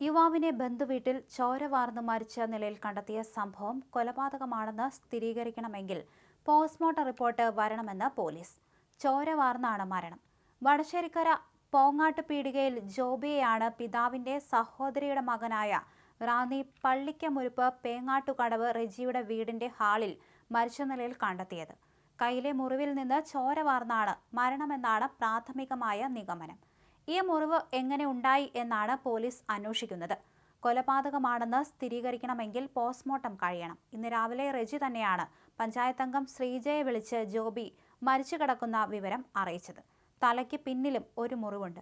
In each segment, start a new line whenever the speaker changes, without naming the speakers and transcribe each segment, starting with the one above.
യുവാവിനെ ബന്ധുവീട്ടിൽ ചോര വാർന്ന് മരിച്ച നിലയിൽ കണ്ടെത്തിയ സംഭവം കൊലപാതകമാണെന്ന് സ്ഥിരീകരിക്കണമെങ്കിൽ പോസ്റ്റ്മോർട്ടം റിപ്പോർട്ട് വരണമെന്ന് പോലീസ്. ചോര വാർന്നാണ് മരണം. വടശ്ശേരിക്കര പോങ്ങാട്ട് പീടികയിൽ ജോബിയെയാണ് പിതാവിന്റെ സഹോദരിയുടെ മകനായ റാന്നി പള്ളിക്കമുരുപ്പ് പേങ്ങാട്ടുകടവ് റെജിയുടെ വീടിന്റെ ഹാളിൽ മരിച്ച നിലയിൽ കണ്ടെത്തിയത്. കൈയിലെ മുറിവിൽ നിന്ന് ചോര വാർന്നാണ് മരണമെന്നാണ് പ്രാഥമികമായ നിഗമനം. ഈ മുറിവ് എങ്ങനെ ഉണ്ടായി എന്നാണ് പോലീസ് അന്വേഷിക്കുന്നത്. കൊലപാതകമാണെന്ന് സ്ഥിരീകരിക്കണമെങ്കിൽ പോസ്റ്റ്മോർട്ടം കഴിയണം. ഇന്ന് രാവിലെ റെജി തന്നെയാണ് പഞ്ചായത്ത് അംഗം ശ്രീജയെ വിളിച്ച് ജോബി മരിച്ചു കിടക്കുന്ന വിവരം അറിയിച്ചത്. തലയ്ക്ക് പിന്നിലും ഒരു മുറിവുണ്ട്.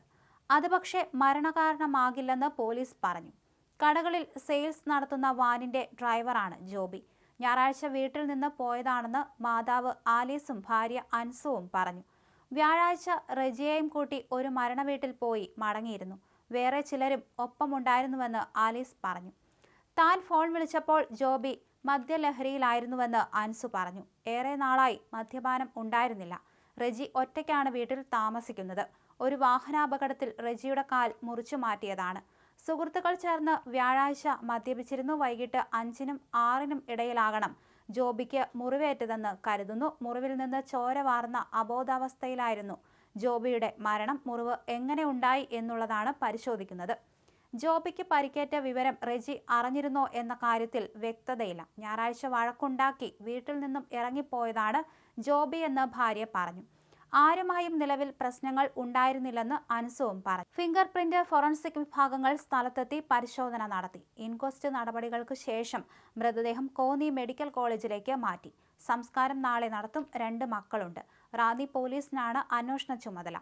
അത് പക്ഷേ മരണകാരണമാകില്ലെന്ന് പോലീസ് പറഞ്ഞു. കടകളിൽ സെയിൽസ് നടത്തുന്ന വാനിന്റെ ഡ്രൈവറാണ് ജോബി. ഞായറാഴ്ച വീട്ടിൽ നിന്ന് പോയതാണെന്ന് മാതാവ് ആലീസും ഭാര്യ അൻസുവും പറഞ്ഞു. വ്യാഴാഴ്ച റെജിയെയും കൂട്ടി ഒരു മരണവീട്ടിൽ പോയി മടങ്ങിയിരുന്നു. വേറെ ചിലരും ഒപ്പമുണ്ടായിരുന്നുവെന്ന് ആലീസ് പറഞ്ഞു. താൻ ഫോൺ വിളിച്ചപ്പോൾ ജോബി മദ്യലഹരിയിലായിരുന്നുവെന്ന് അൻസു പറഞ്ഞു. ഏറെ നാളായി മദ്യപാനം ഉണ്ടായിരുന്നില്ല. റെജി ഒറ്റയ്ക്കാണ് വീട്ടിൽ താമസിക്കുന്നത്. ഒരു വാഹനാപകടത്തിൽ റെജിയുടെ കാൽ മുറിച്ചു മാറ്റിയതാണ്. സുഹൃത്തുക്കൾ ചേർന്ന് വ്യാഴാഴ്ച മദ്യപിച്ചിരുന്നു. വൈകിട്ട് 5-നും 6-നും ഇടയിലാകണം ജോബിക്ക് മുറിവേറ്റതെന്ന് കരുതുന്നു. മുറിവിൽ നിന്ന് ചോര വാർന്ന അബോധാവസ്ഥയിലായിരുന്നു ജോബിയുടെ മരണം. മുറിവ് എങ്ങനെ ഉണ്ടായി എന്നുള്ളതാണ് പരിശോധിക്കുന്നത്. ജോബിക്ക് പരിക്കേറ്റ വിവരം റെജി അറിഞ്ഞിരുന്നോ എന്ന കാര്യത്തിൽ വ്യക്തതയില്ല. ഞായറാഴ്ച വഴക്കുണ്ടാക്കി വീട്ടിൽ നിന്നും ഇറങ്ങിപ്പോയതാണ് ജോബി എന്ന് ഭാര്യ പറഞ്ഞു. ആരുമായും നിലവിൽ പ്രശ്നങ്ങൾ ഉണ്ടായിരുന്നില്ലെന്ന് അൻസുവും പറഞ്ഞു. ഫിംഗർ പ്രിന്റ് ഫോറൻസിക് വിഭാഗങ്ങൾ സ്ഥലത്തെത്തി പരിശോധന നടത്തി. ഇൻക്വസ്റ്റ് നടപടികൾക്ക് ശേഷം മൃതദേഹം കോന്നി മെഡിക്കൽ കോളേജിലേക്ക് മാറ്റി. സംസ്കാരം നാളെ നടത്തും. 2 മക്കളുണ്ട്. റാന്നി പോലീസിനാണ് അന്വേഷണ ചുമതല.